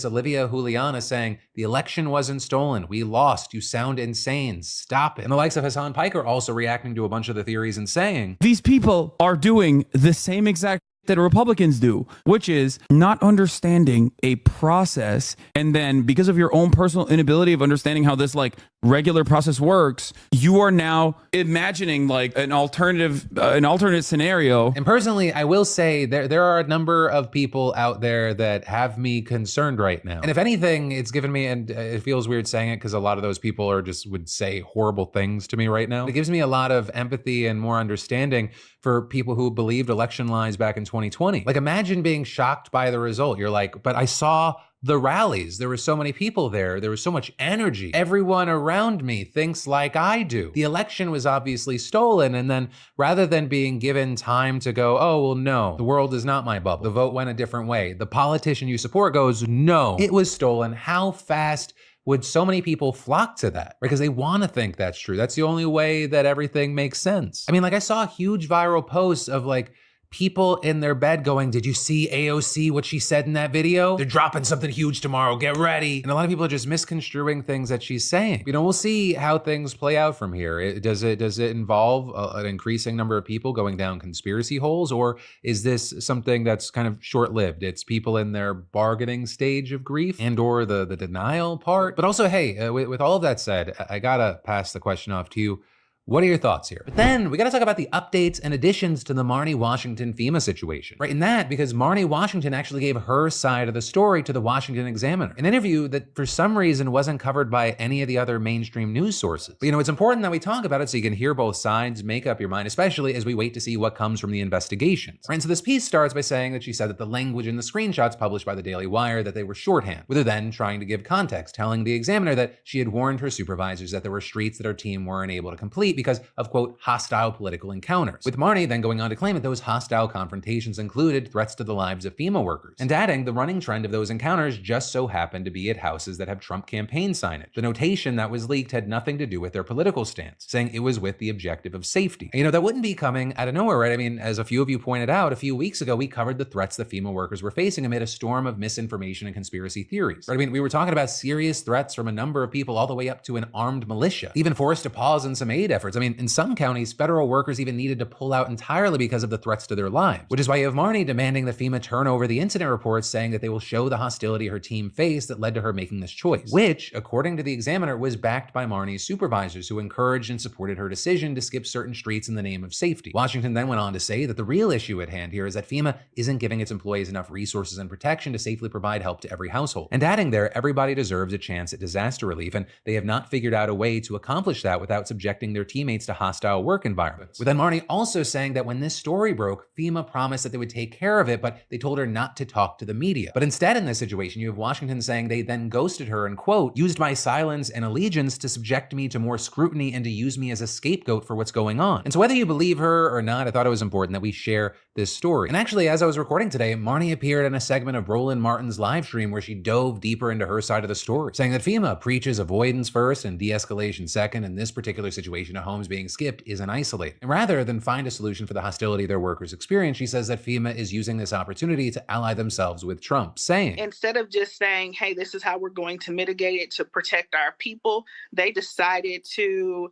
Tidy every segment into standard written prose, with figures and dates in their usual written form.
Olivia Juliana saying, the election wasn't stolen. We lost. You sound insane. Stop it. And the likes of Hassan Piker also reacting to a bunch of the theories and saying, these people are doing the same exact that Republicans do, which is not understanding a process. And then because of your own personal inability of understanding how this like regular process works, you are now imagining like an alternate scenario. And personally, I will say there are a number of people out there that have me concerned right now. And if anything, it's given me, and it feels weird saying it because a lot of those people are just would say horrible things to me right now. It gives me a lot of empathy and more understanding for people who believed election lies back in 2020. Like imagine being shocked by the result. You're like, but I saw the rallies. There were so many people there. There was so much energy. Everyone around me thinks like I do. The election was obviously stolen. And then rather than being given time to go, oh, well, no, the world is not my bubble. The vote went a different way. The politician you support goes, no, it was stolen. How fast would so many people flock to that? Because they want to think that's true. That's the only way that everything makes sense. I mean, like I saw huge viral posts of like people in their bed going, did you see AOC, what she said in that video? They're dropping something huge tomorrow, get ready. And a lot of people are just misconstruing things that she's saying. You know, we'll see how things play out from here. Does it involve an increasing number of people going down conspiracy holes? Or is this something that's kind of short-lived? It's people in their bargaining stage of grief and or the denial part. But also, hey, with all of that said, I gotta pass the question off to you. What are your thoughts here? But then we gotta talk about the updates and additions to the Marnie Washington FEMA situation. Right, in that, because Marnie Washington actually gave her side of the story to the Washington Examiner. An interview that for some reason wasn't covered by any of the other mainstream news sources. But you know, it's important that we talk about it so you can hear both sides, make up your mind, especially as we wait to see what comes from the investigations. Right, and so this piece starts by saying that she said that the language in the screenshots published by the Daily Wire, that they were shorthand, with her then trying to give context, telling the Examiner that she had warned her supervisors that there were streets that her team weren't able to complete because of, quote, hostile political encounters. With Marnie then going on to claim that those hostile confrontations included threats to the lives of FEMA workers, and adding the running trend of those encounters just so happened to be at houses that have Trump campaign signage. The notation that was leaked had nothing to do with their political stance, saying it was with the objective of safety. And, you know, that wouldn't be coming out of nowhere, right? I mean, as a few of you pointed out, a few weeks ago, we covered the threats the FEMA workers were facing amid a storm of misinformation and conspiracy theories. Right? I mean, we were talking about serious threats from a number of people all the way up to an armed militia, even forced to pause on some aid efforts. I mean, in some counties, federal workers even needed to pull out entirely because of the threats to their lives, which is why you have Marnie demanding that FEMA turn over the incident reports, saying that they will show the hostility her team faced that led to her making this choice, which, according to the Examiner, was backed by Marnie's supervisors who encouraged and supported her decision to skip certain streets in the name of safety. Washington then went on to say that the real issue at hand here is that FEMA isn't giving its employees enough resources and protection to safely provide help to every household. And adding there, everybody deserves a chance at disaster relief, and they have not figured out a way to accomplish that without subjecting their teammates to hostile work environments. With then Marnie also saying that when this story broke, FEMA promised that they would take care of it, but they told her not to talk to the media. But instead in this situation, you have Washington saying they then ghosted her and, quote, used my silence and allegiance to subject me to more scrutiny and to use me as a scapegoat for what's going on. And so whether you believe her or not, I thought it was important that we share this story. And actually, as I was recording today, Marnie appeared in a segment of Roland Martin's live stream where she dove deeper into her side of the story, saying that FEMA preaches avoidance first and de-escalation second. In this particular situation, a home's being skipped isn't isolated. And rather than find a solution for the hostility their workers experience, she says that FEMA is using this opportunity to ally themselves with Trump, saying, instead of just saying, hey, this is how we're going to mitigate it to protect our people, they decided to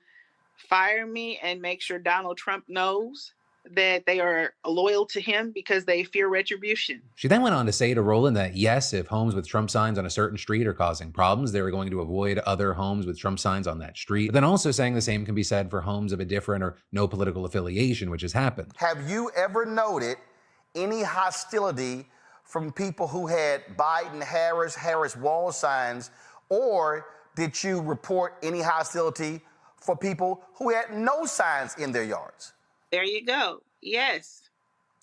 fire me and make sure Donald Trump knows that they are loyal to him because they fear retribution. She then went on to say to Roland that yes, if homes with Trump signs on a certain street are causing problems, they were going to avoid other homes with Trump signs on that street. But then also saying the same can be said for homes of a different or no political affiliation, which has happened. Have you ever noted any hostility from people who had Biden, Harris wall signs, or did you report any hostility for people who had no signs in their yards? There you go. Yes,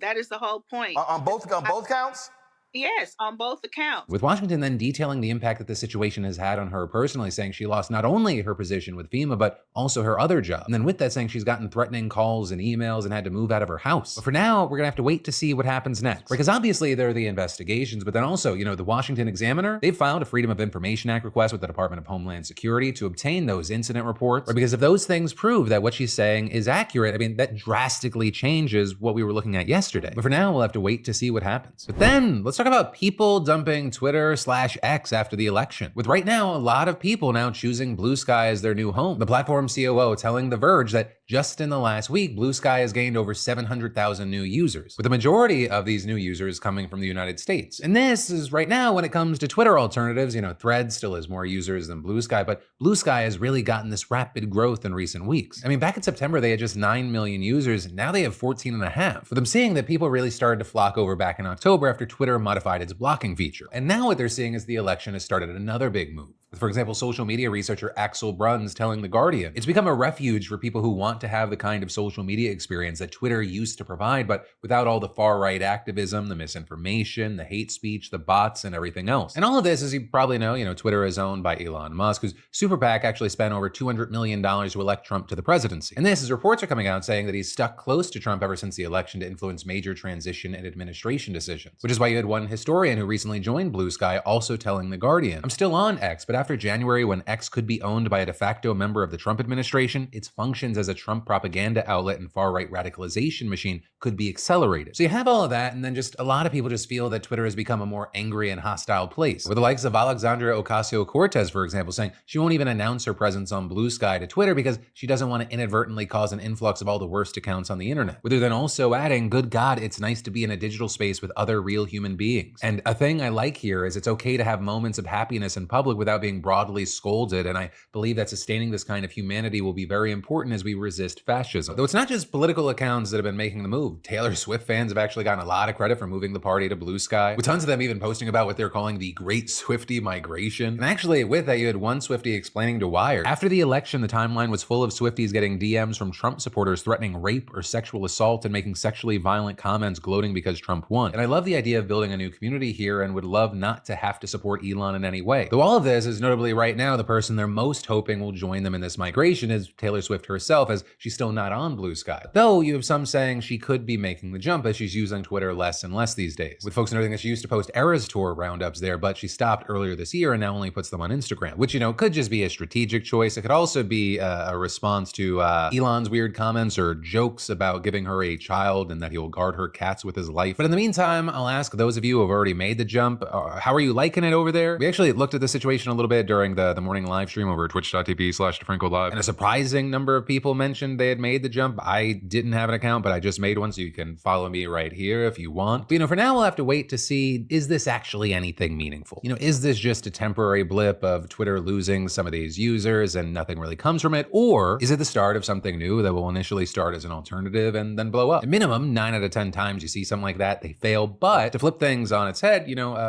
that is the whole point. On both counts? Yes, on both accounts. With Washington then detailing the impact that this situation has had on her personally, saying she lost not only her position with FEMA, but also her other job. And then with that saying she's gotten threatening calls and emails and had to move out of her house. But for now, we're gonna have to wait to see what happens next. Because obviously there are the investigations, but then also, you know, the Washington Examiner, they've filed a Freedom of Information Act request with the Department of Homeland Security to obtain those incident reports. Right? Because if those things prove that what she's saying is accurate, I mean, that drastically changes what we were looking at yesterday. But for now, we'll have to wait to see what happens. But then let's let's talk about people dumping Twitter/X after the election. With right now, a lot of people now choosing Blue Sky as their new home. The platform COO telling The Verge that just in the last week, Blue Sky has gained over 700,000 new users, with the majority of these new users coming from the United States. And this is right now when it comes to Twitter alternatives, Threads still has more users than Blue Sky, but Blue Sky has really gotten this rapid growth in recent weeks. I mean, back in September, they had just 9 million users, and now they have 14 and a half. With them seeing that people really started to flock over back in October after Twitter modified its blocking feature. And now what they're seeing is the election has started another big move. For example, social media researcher Axel Bruns telling The Guardian, it's become a refuge for people who want to have the kind of social media experience that Twitter used to provide, but without all the far-right activism, the misinformation, the hate speech, the bots, and everything else. And all of this, as you probably know, Twitter is owned by Elon Musk, whose super PAC actually spent over $200 million to elect Trump to the presidency. And this, as reports are coming out saying that he's stuck close to Trump ever since the election to influence major transition and administration decisions. Which is why you had one historian who recently joined Blue Sky also telling The Guardian, I'm still on X, but after January, when X could be owned by a de facto member of the Trump administration, its functions as a Trump propaganda outlet and far-right radicalization machine could be accelerated. So you have all of that, and then just a lot of people just feel that Twitter has become a more angry and hostile place. With the likes of Alexandria Ocasio-Cortez, for example, saying she won't even announce her presence on Blue Sky to Twitter because she doesn't want to inadvertently cause an influx of all the worst accounts on the internet. With her then also adding, good God, it's nice to be in a digital space with other real human beings. And a thing I like here is it's okay to have moments of happiness in public without being broadly scolded, and I believe that sustaining this kind of humanity will be very important as we resist fascism. Though it's not just political accounts that have been making the move. Taylor Swift fans have actually gotten a lot of credit for moving the party to Blue Sky, with tons of them even posting about what they're calling the Great Swiftie Migration. And actually, with that, you had one Swiftie explaining to Wired, after the election, the timeline was full of Swifties getting DMs from Trump supporters threatening rape or sexual assault and making sexually violent comments gloating because Trump won. And I love the idea of building a new community here and would love not to have to support Elon in any way. Though all of this is notably right now the person they're most hoping will join them in this migration is Taylor Swift herself, as she's still not on Blue Sky. Though you have some saying she could be making the jump as she's using Twitter less and less these days. With folks noting that she used to post Eras Tour roundups there, but she stopped earlier this year and now only puts them on Instagram, which, could just be a strategic choice. It could also be a response to Elon's weird comments or jokes about giving her a child and that he will guard her cats with his life. But in the meantime, I'll ask those of you who have already made the jump, how are you liking it over there? We actually looked at the situation a little bit during the morning live stream over at twitch.tv/DeFranco Live. And a surprising number of people mentioned they had made the jump. I didn't have an account, but I just made one, so you can follow me right here if you want. But, for now, we'll have to wait to see, is this actually anything meaningful? Is this just a temporary blip of Twitter losing some of these users and nothing really comes from it? Or is it the start of something new that will initially start as an alternative and then blow up? At minimum, 9 out of 10 times you see something like that, they fail. But to flip things on its head,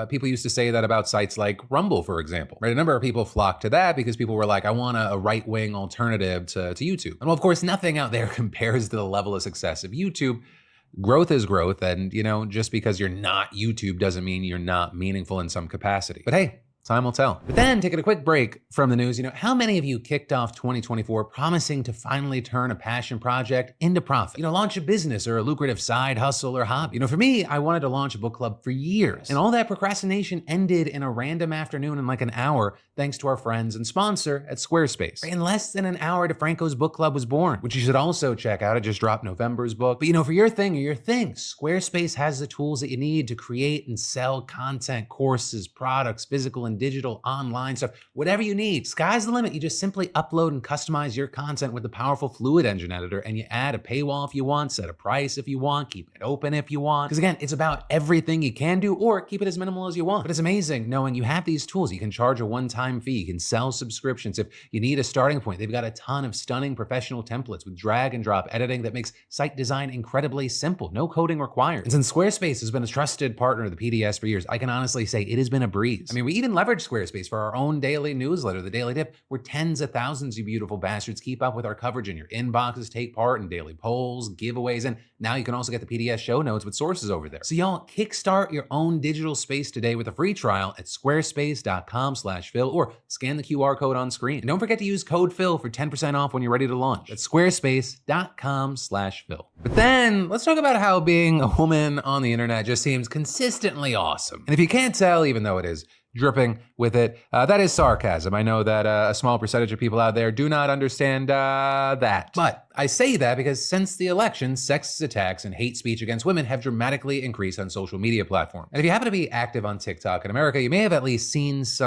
people used to say that about sites like Rumble, for example, right? A number of people flocked to that because people were like, I want a right-wing alternative to YouTube. And well, of course, nothing out there compares to the level of success of YouTube. Growth is growth, and just because you're not YouTube doesn't mean you're not meaningful in some capacity. But hey, time will tell. But then, taking a quick break from the news, how many of you kicked off 2024 promising to finally turn a passion project into profit? Launch a business or a lucrative side hustle or hobby. For me, I wanted to launch a book club for years. And all that procrastination ended in a random afternoon in like an hour, thanks to our friends and sponsor at Squarespace. In less than an hour, DeFranco's book club was born, which you should also check out. I just dropped November's book. But for your thing, Squarespace has the tools that you need to create and sell content, courses, products, physical and digital, online stuff, whatever you need. Sky's the limit. You just simply upload and customize your content with the powerful Fluid Engine editor, and you add a paywall if you want, set a price if you want, keep it open if you want. Because again, it's about everything you can do, or keep it as minimal as you want. But it's amazing knowing you have these tools. You can charge a one-time fee. You can sell subscriptions. If you need a starting point, they've got a ton of stunning professional templates with drag and drop editing that makes site design incredibly simple. No coding required. And since Squarespace has been a trusted partner of the PDS for years, I can honestly say it has been a breeze. I mean, we even leverage Squarespace for our own daily newsletter, The Daily Dip, where tens of thousands of you beautiful bastards keep up with our coverage in your inboxes, take part in daily polls, giveaways, and now you can also get the PDS show notes with sources over there. So y'all, kickstart your own digital space today with a free trial at squarespace.com/Phil or scan the QR code on screen. And don't forget to use code Phil for 10% off when you're ready to launch. That's squarespace.com/Phil. But then let's talk about how being a woman on the internet just seems consistently awesome. And if you can't tell, even though it is dripping with it. That is sarcasm. I know that a small percentage of people out there do not understand that. But I say that because since the election, sexist attacks and hate speech against women have dramatically increased on social media platforms. And if you happen to be active on TikTok in America, you may have at least seen some